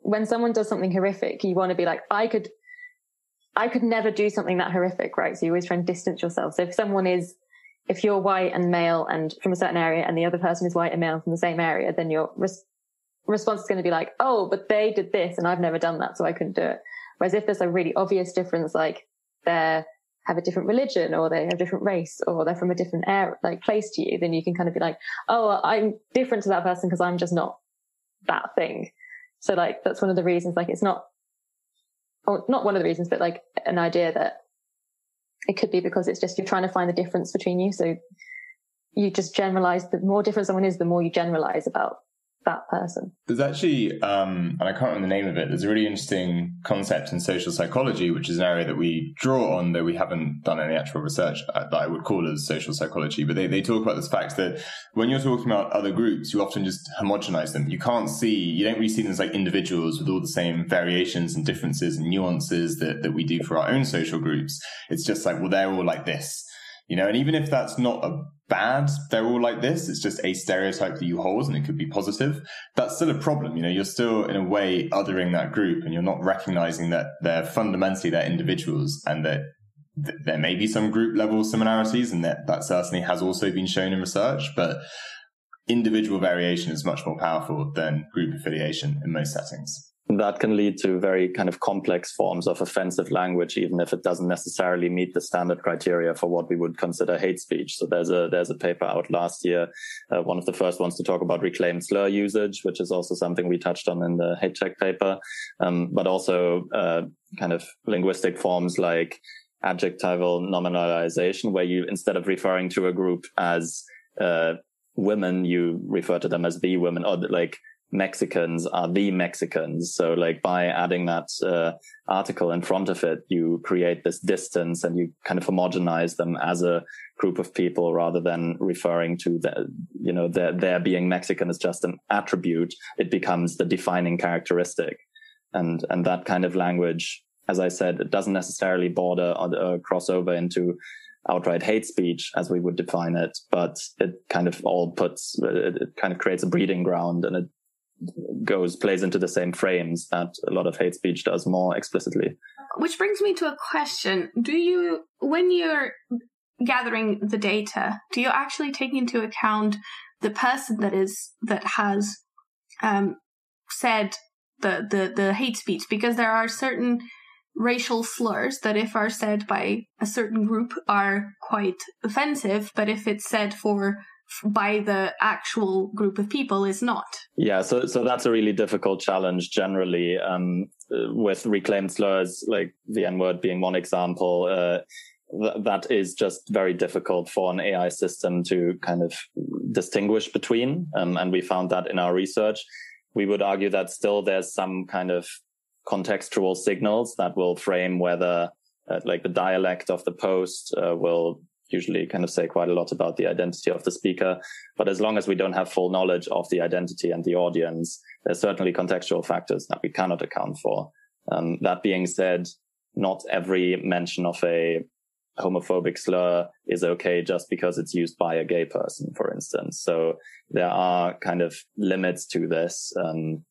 when someone does something horrific, you want to be I could never do something that horrific, right? So you always try and distance yourself. So if you're white and male and from a certain area, and the other person is white and male from the same area, then your response is going to be oh, but they did this and I've never done that, so I couldn't do it. Whereas if there's a really obvious difference, they're have a different religion, or they have a different race, or they're from a different area, like place to you, then you can kind of be like, oh, I'm different to that person because I'm just not that thing. So like, that's one of the reasons, like, it's not, or not one of the reasons, but like an idea that it could be because it's just, you're trying to find the difference between you. So you just generalize. The more different someone is, the more you generalize about that person. There's actually, and I can't remember the name of it, there's a really interesting concept in social psychology, which is an area that we draw on, though we haven't done any actual research that I would call as social psychology. But they talk about this fact that when you're talking about other groups, you often just homogenize them. You don't really see them as like individuals with all the same variations and differences and nuances that we do for our own social groups. It's just like, well, they're all like this. And even if that's not a bad, they're all like this, it's just a stereotype that you hold and it could be positive, that's still a problem. You're still in a way othering that group, and you're not recognizing that they're individuals, and that there may be some group level similarities, and that certainly has also been shown in research, but individual variation is much more powerful than group affiliation in most settings. That can lead to very kind of complex forms of offensive language, even if it doesn't necessarily meet the standard criteria for what we would consider hate speech. So there's a paper out last year, one of the first ones to talk about reclaimed slur usage, which is also something we touched on in the HateCheck paper, but also kind of linguistic forms like adjectival nominalization, where you, instead of referring to a group as women, you refer to them as the women, or like Mexicans are the Mexicans. So like by adding that article in front of it, you create this distance and you kind of homogenize them as a group of people, rather than referring to their being Mexican as just an attribute. It becomes the defining characteristic. And that kind of language, as I said, it doesn't necessarily border or cross over into outright hate speech as we would define it, but it kind of it kind of creates a breeding ground, and it plays into the same frames that a lot of hate speech does more explicitly. Which brings me to a question. When you're gathering the data, do you actually take into account the person that has said the hate speech? Because there are certain racial slurs that, if are said by a certain group, are quite offensive, but if it's said by the actual group of people, is not. Yeah, so that's a really difficult challenge generally, with reclaimed slurs, like the N-word being one example. That is just very difficult for an AI system to kind of distinguish between, and we found that in our research. We would argue that still there's some kind of contextual signals that will frame whether like the dialect of the post will usually kind of say quite a lot about the identity of the speaker. But as long as we don't have full knowledge of the identity and the audience, there's certainly contextual factors that we cannot account for. That being said, not every mention of a homophobic slur is okay just because it's used by a gay person, for instance. So there are kind of limits to this.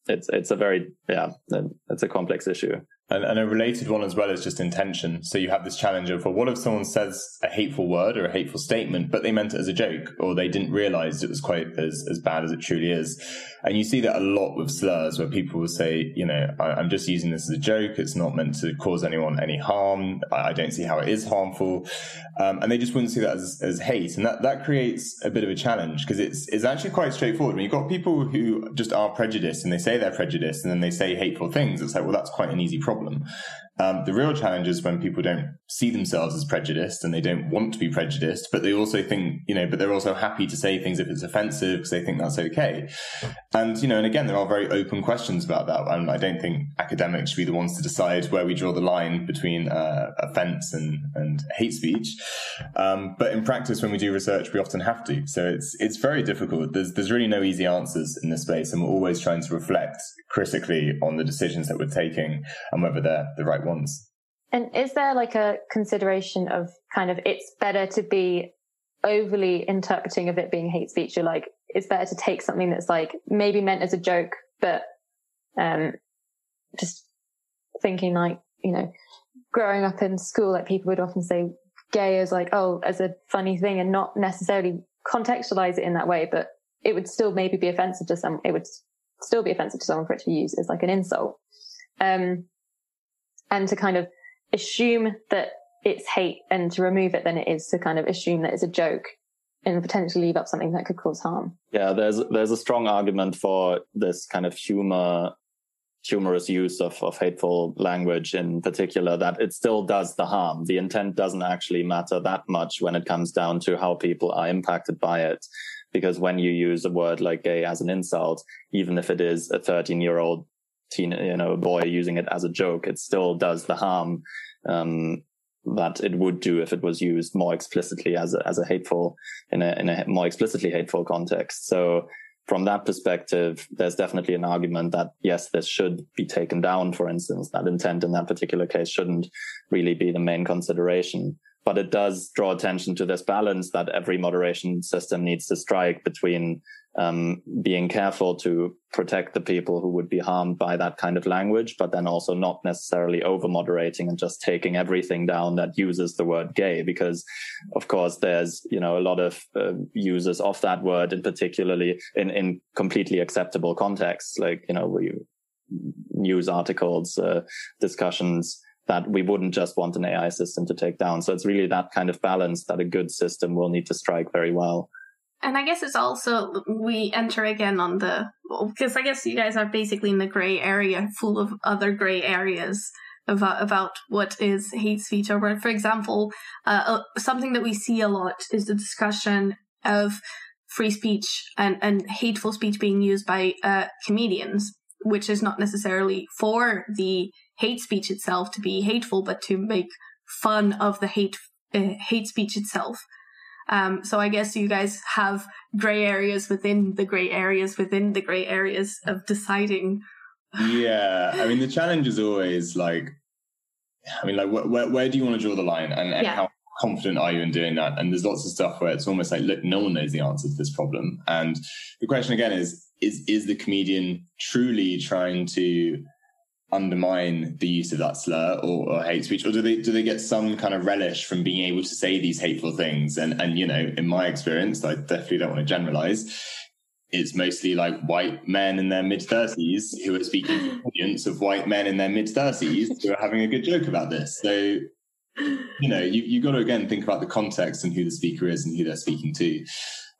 It's a complex issue. And a related one as well is just intention. So you have this challenge of, well, what if someone says a hateful word or a hateful statement, but they meant it as a joke, or they didn't realize it was quite as bad as it truly is? And you see that a lot with slurs, where people will say, I'm just using this as a joke. It's not meant to cause anyone any harm. I don't see how it is harmful. And they just wouldn't see that as hate. And that creates a bit of a challenge, because it's actually quite straightforward. When you've got people who just are prejudiced and they say they're prejudiced and then they say hateful things, it's like, well, that's quite an easy problem. The real challenge is when people don't see themselves as prejudiced and they don't want to be prejudiced, but they also think, but they're also happy to say things if it's offensive because they think that's okay. And, and again, there are very open questions about that. And I don't think academics should be the ones to decide where we draw the line between offense and hate speech. But in practice, when we do research, we often have to. So it's very difficult. There's really no easy answers in this space. And we're always trying to reflect critically on the decisions that we're taking and whether they're the right ones. And is there like a consideration of kind of, it's better to be overly interpreting of it being hate speech, or like it's better to take something that's like maybe meant as a joke, but just thinking like, growing up in school, like people would often say gay as like, as a funny thing, and not necessarily contextualize it in that way, but it would still maybe be offensive to some. It would still be offensive to someone for it to be used as like an insult. And to kind of assume that it's hate and to remove it than it is to kind of assume that it's a joke and potentially leave up something that could cause harm. Yeah, there's a strong argument for this kind of humorous use of hateful language in particular, that it still does the harm. The intent doesn't actually matter that much when it comes down to how people are impacted by it. Because when you use a word like gay as an insult, even if it is a 13-year-old boy using it as a joke, it still does the harm that it would do if it was used more explicitly as a hateful, in a more explicitly hateful context. So from that perspective, there's definitely an argument that yes, this should be taken down. For instance, that intent in that particular case shouldn't really be the main consideration. But it does draw attention to this balance that every moderation system needs to strike between being careful to protect the people who would be harmed by that kind of language, but then also not necessarily over moderating and just taking everything down that uses the word gay, because of course there's a lot of users of that word, in particularly in completely acceptable contexts, like news articles, discussions, that we wouldn't just want an AI system to take down. So it's really that kind of balance that a good system will need to strike very well. And I guess it's also, we enter again on because I guess you guys are basically in the gray area, full of other gray areas about what is hate speech. Or, for example, something that we see a lot is the discussion of free speech and hateful speech being used by comedians, which is not necessarily for the hate speech itself to be hateful, but to make fun of the hate speech itself. So I guess you guys have gray areas within the gray areas within the gray areas of deciding. Yeah, I mean, the challenge is always where do you want to draw the line, and how confident are you in doing that? And there's lots of stuff where it's almost like, look, no one knows the answer to this problem. And the question again is the comedian truly trying to undermine the use of that slur or hate speech, or do they get some kind of relish from being able to say these hateful things? And in my experience, I definitely don't want to generalize, it's mostly like white men in their mid-30s who are speaking to an audience of white men in their mid-30s who are having a good joke about this. So you've got to again think about the context and who the speaker is and who they're speaking to.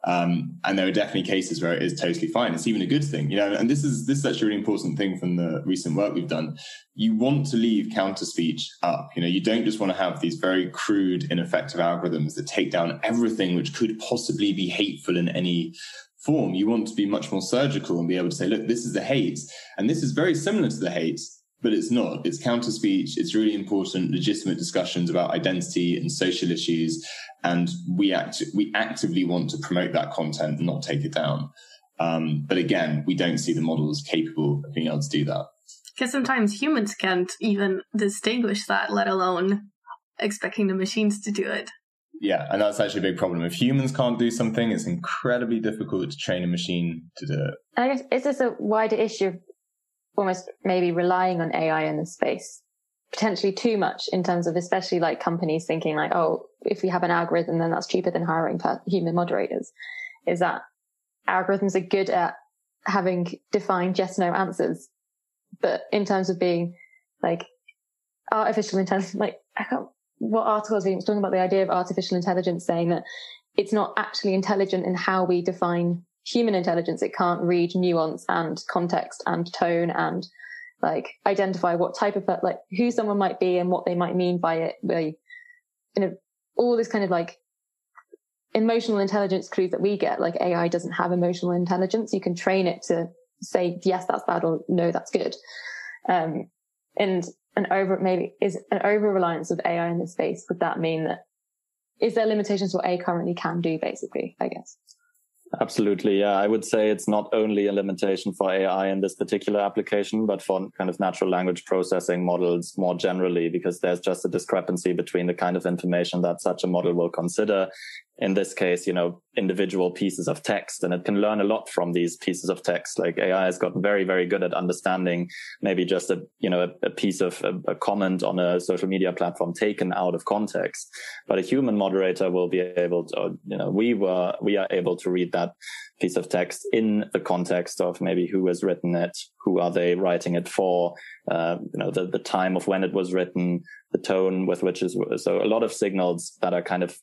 And there are definitely cases where it is totally fine. It's even a good thing, and this is actually a really important thing from the recent work we've done. You want to leave counter speech up. You don't just want to have these very crude, ineffective algorithms that take down everything which could possibly be hateful in any form. You want to be much more surgical and be able to say, look, this is the hate, and this is very similar to the hate, but it's not. It's counter speech. It's really important, legitimate discussions about identity and social issues. And we actively want to promote that content and not take it down. But again, we don't see the models capable of being able to do that. Because sometimes humans can't even distinguish that, let alone expecting the machines to do it. Yeah, and that's actually a big problem. If humans can't do something, it's incredibly difficult to train a machine to do it. I guess, is this a wider issue of almost maybe relying on AI in this space? Potentially too much in terms of especially like companies thinking like, oh, if we have an algorithm, then that's cheaper than hiring human moderators. Is that algorithms are good at having defined yes/no answers, but in terms of being like artificial intelligence, like what article was talking about the idea of artificial intelligence, saying that it's not actually intelligent in how we define human intelligence. It can't read nuance and context and tone and like identify what type of like who someone might be and what they might mean by it. All this kind of like emotional intelligence clues that we get, like AI doesn't have emotional intelligence. You can train it to say, yes, that's bad, or no, that's good. And an over reliance of AI in this space, would that mean that, is there limitations to what AI currently can do, basically, I guess? Absolutely, yeah. I would say it's not only a limitation for AI in this particular application, but for kind of natural language processing models more generally, because there's just a discrepancy between the kind of information that such a model will consider in this case, individual pieces of text, and it can learn a lot from these pieces of text. Like AI has gotten very, very good at understanding maybe just a piece of a comment on a social media platform taken out of context. But a human moderator will be able to, we are able to read that piece of text in the context of maybe who has written it, who are they writing it for, the time of when it was written, the tone with which is, so a lot of signals that are kind of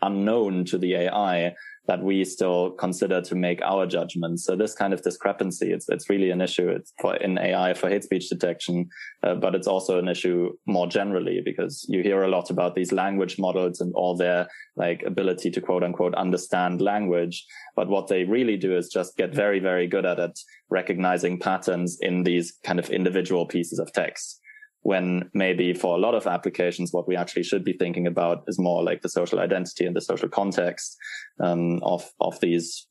unknown to the AI that we still consider to make our judgments. So this kind of discrepancy, it's really an issue in AI for hate speech detection, but it's also an issue more generally, because you hear a lot about these language models and all their ability to quote unquote understand language. But what they really do is just get very, very good at it, recognizing patterns in these kind of individual pieces of text. When maybe for a lot of applications, what we actually should be thinking about is more like the social identity and the social context of these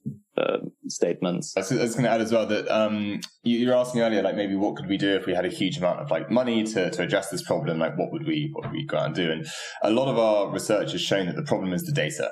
statements. I was going to add as well that you were asking earlier, maybe what could we do if we had a huge amount of money to address this problem? What would we go out and do? And a lot of our research has shown that the problem is the data.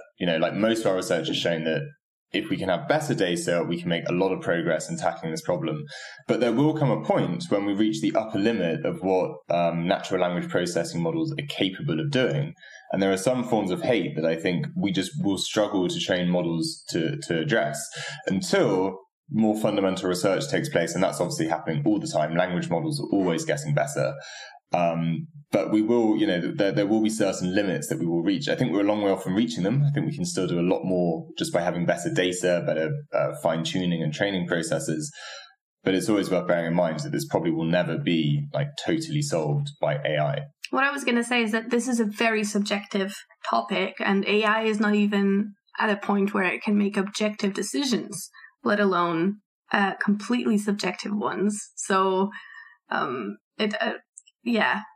Most of our research has shown that if we can have better data, we can make a lot of progress in tackling this problem. But there will come a point when we reach the upper limit of what natural language processing models are capable of doing. And there are some forms of hate that I think we just will struggle to train models to address until more fundamental research takes place. And that's obviously happening all the time. Language models are always getting better. But we will, there will be certain limits that we will reach. I think we're a long way off from reaching them. I think we can still do a lot more just by having better data, better fine-tuning and training processes. But it's always worth bearing in mind that this probably will never be totally solved by AI. What I was going to say is that this is a very subjective topic, and AI is not even at a point where it can make objective decisions, let alone completely subjective ones. So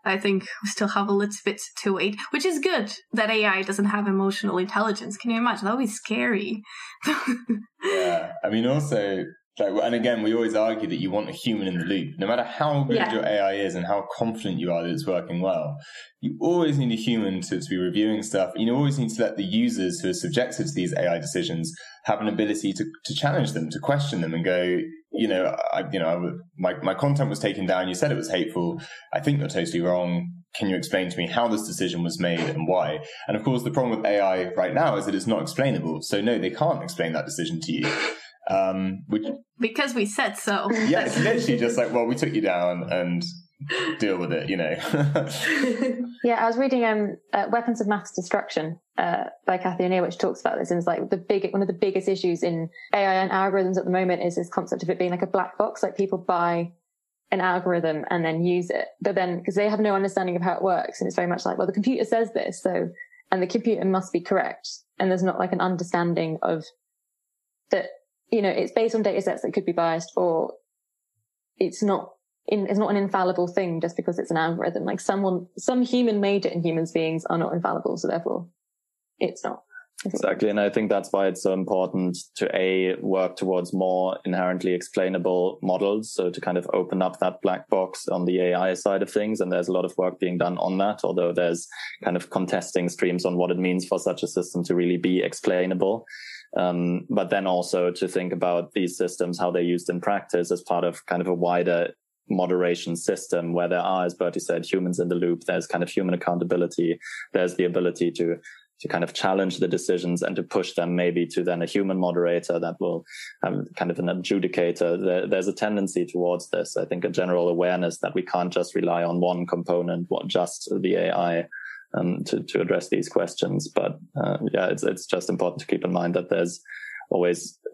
I think we still have a little bit to wait, which is good that AI doesn't have emotional intelligence. Can you imagine? That would be scary. Yeah. I mean, also, and again, we always argue that you want a human in the loop. No matter how good your AI is and how confident you are that it's working well, you always need a human to be reviewing stuff. You always need to let the users who are subjected to these AI decisions have an ability to challenge them, to question them and go, my content was taken down. You said it was hateful. I think you're totally wrong. Can you explain to me how this decision was made and why? And of course, the problem with AI right now is that it's not explainable. So no, they can't explain that decision to you. Because we said so. Yeah, it's literally just we took you down and deal with it, Yeah, I was reading Weapons of Mass Destruction by Cathy O'Neill, which talks about this, and it's one of the biggest issues in AI and algorithms at the moment is this concept of it being like a black box. People buy an algorithm and then use it, but then because they have no understanding of how it works, and it's very much the computer says this, and the computer must be correct, and there's not an understanding of that. It's based on data sets that could be biased, or it's not an infallible thing just because it's an algorithm. Some human made it, and human beings are not infallible, so therefore it's not. Exactly. And I think that's why it's so important to work towards more inherently explainable models. So to kind of open up that black box on the AI side of things. And there's a lot of work being done on that, although there's kind of contesting streams on what it means for such a system to really be explainable. But then also to think about these systems, how they're used in practice as part of kind of a wider moderation system where there are, as Bertie said, humans in the loop. There's kind of human accountability. There's the ability to kind of challenge the decisions and to push them maybe to then a human moderator that will have kind of an adjudicator. There's a tendency towards this. I think a general awareness that we can't just rely on one component, just the AI, to address these questions. But it's just important to keep in mind that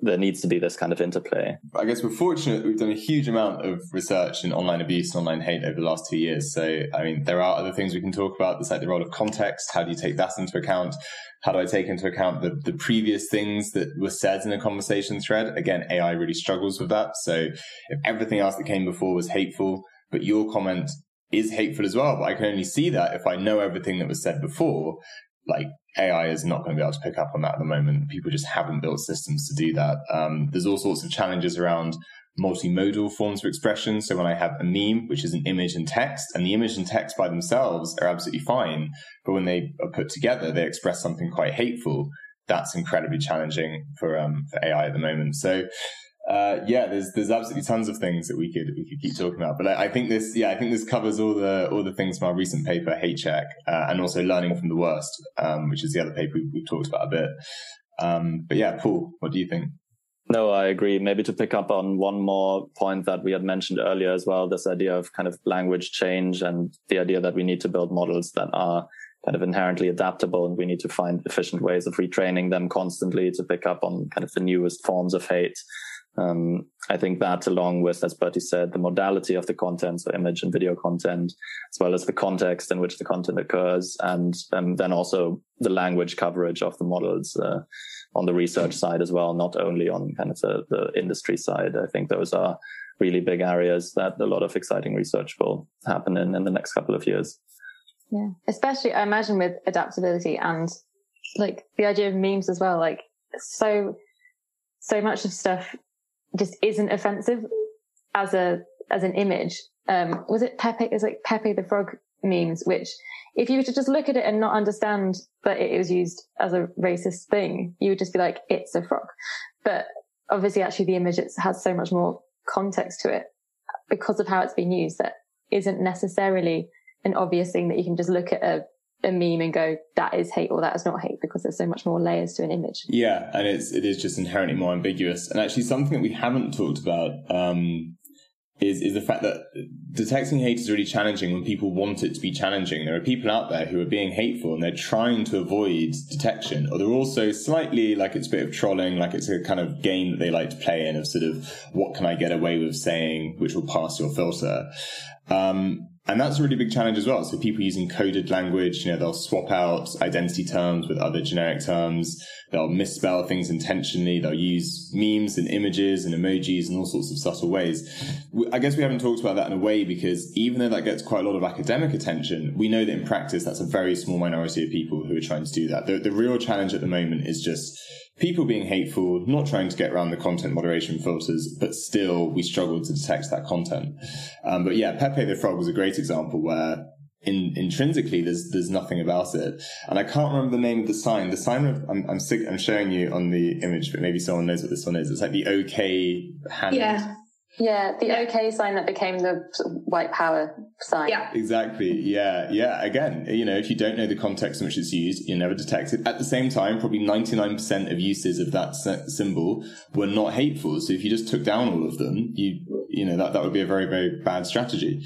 there needs to be this kind of interplay. I guess we're fortunate that we've done a huge amount of research in online abuse and online hate over the last 2 years. So, I mean, there are other things we can talk about. There's the role of context. How do you take that into account? How do I take into account the previous things that were said in a conversation thread? Again, AI really struggles with that. So if everything else that came before was hateful, but your comment is hateful as well, but I can only see that if I know everything that was said before, AI is not going to be able to pick up on that at the moment. People just haven't built systems to do that. There's all sorts of challenges around multimodal forms of expression. So when I have a meme, which is an image and text, and the image and text by themselves are absolutely fine, but when they are put together, they express something quite hateful. that's incredibly challenging for AI at the moment. So there's absolutely tons of things that we could keep talking about. But I think this covers all the things from our recent paper, HateCheck, and also learning from the worst, which is the other paper we've talked about a bit. But yeah, Paul, what do you think? No, I agree. Maybe to pick up on one more point that we had mentioned earlier as well, this idea of kind of language change and the idea that we need to build models that are kind of inherently adaptable, and we need to find efficient ways of retraining them constantly to pick up on kind of the newest forms of hate. I think that, along with, as Bertie said, the modality of the content, so image and video content, as well as the context in which the content occurs, and then also the language coverage of the models on the research side as well, not only on kind of the industry side. I think those are really big areas that a lot of exciting research will happen in the next couple of years. Yeah, especially I imagine with adaptability and like the idea of memes as well. Like so much of stuff just isn't offensive as an image. Was it Pepe? It was like Pepe the Frog memes, which if you were to just look at it and not understand that it was used as a racist thing, you would just be like, it's a frog. But obviously actually the image has so much more context to it because of how it's been used that isn't necessarily an obvious thing that you can just look at a meme and go, that is hate or that is not hate, because there's so much more layers to an image. Yeah, and it is just inherently more ambiguous. And actually something that we haven't talked about is the fact that detecting hate is really challenging when people want it to be challenging. There are people out there who are being hateful and they're trying to avoid detection, or they're also slightly like it's a bit of trolling, like it's a kind of game that they like to play in of sort of what can I get away with saying which will pass your filter. And that's a really big challenge as well. So people using coded language, they'll swap out identity terms with other generic terms. They'll misspell things intentionally. They'll use memes and images and emojis and all sorts of subtle ways. I guess we haven't talked about that in a way because even though that gets quite a lot of academic attention, we know that in practice, that's a very small minority of people who are trying to do that. The real challenge at the moment is just people being hateful, not trying to get around the content moderation filters, but still we struggle to detect that content. But yeah, Pepe the Frog was a great example where intrinsically there's nothing about it. And I can't remember the name of the sign. The sign of, I'm showing you on the image, but maybe someone knows what this one is. It's like the OK hand. Yeah, the OK sign that became the white power sign. Yeah, exactly. Yeah. Again, if you don't know the context in which it's used, you never detect it. At the same time, probably 99% of uses of that symbol were not hateful. So if you just took down all of them, that would be a very, very bad strategy.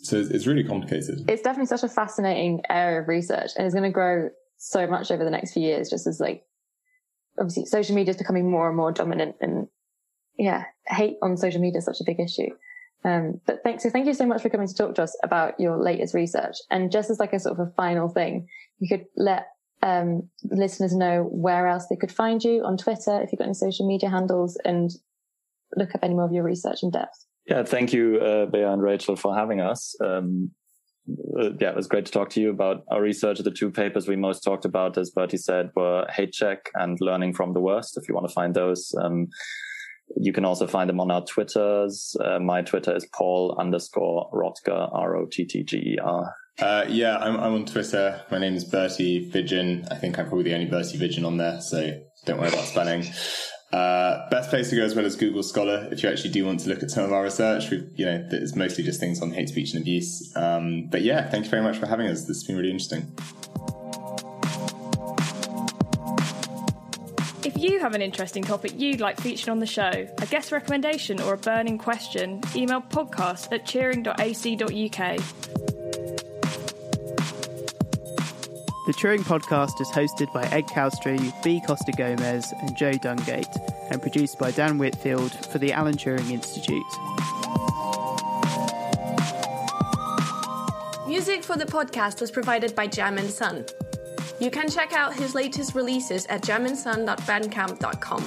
So it's really complicated. It's definitely such a fascinating area of research, and it's going to grow so much over the next few years, just as obviously social media is becoming more and more dominant, and hate on social media is such a big issue. But thank you so much for coming to talk to us about your latest research. And just as like a sort of a final thing, you could let listeners know where else they could find you on Twitter, if you've got any social media handles, and look up any more of your research in depth. Yeah, thank you, Bea and Rachel, for having us. It was great to talk to you about our research. The two papers we most talked about, as Bertie said, were HateCheck and Learning from the Worst. If you want to find those, you can also find them on our Twitters. My Twitter is Paul_Röttger, ROTTGER. I'm on Twitter. My name is Bertie Vidgen. I think I'm probably the only Bertie Vidgen on there, so don't worry about spelling. Best place to go as well as Google Scholar if you actually do want to look at some of our research. It's mostly just things on hate speech and abuse. But yeah, thank you very much for having us. This has been really interesting. If you have an interesting topic you'd like featured on the show, a guest recommendation or a burning question, email podcast@turing.ac.uk. The Turing Podcast is hosted by Ed Cowstry, B. Costa Gomez and Joe Dungate, and produced by Dan Whitfield for the Alan Turing Institute. Music for the podcast was provided by Jam and Sun. You can check out his latest releases at jamandsun.bandcamp.com.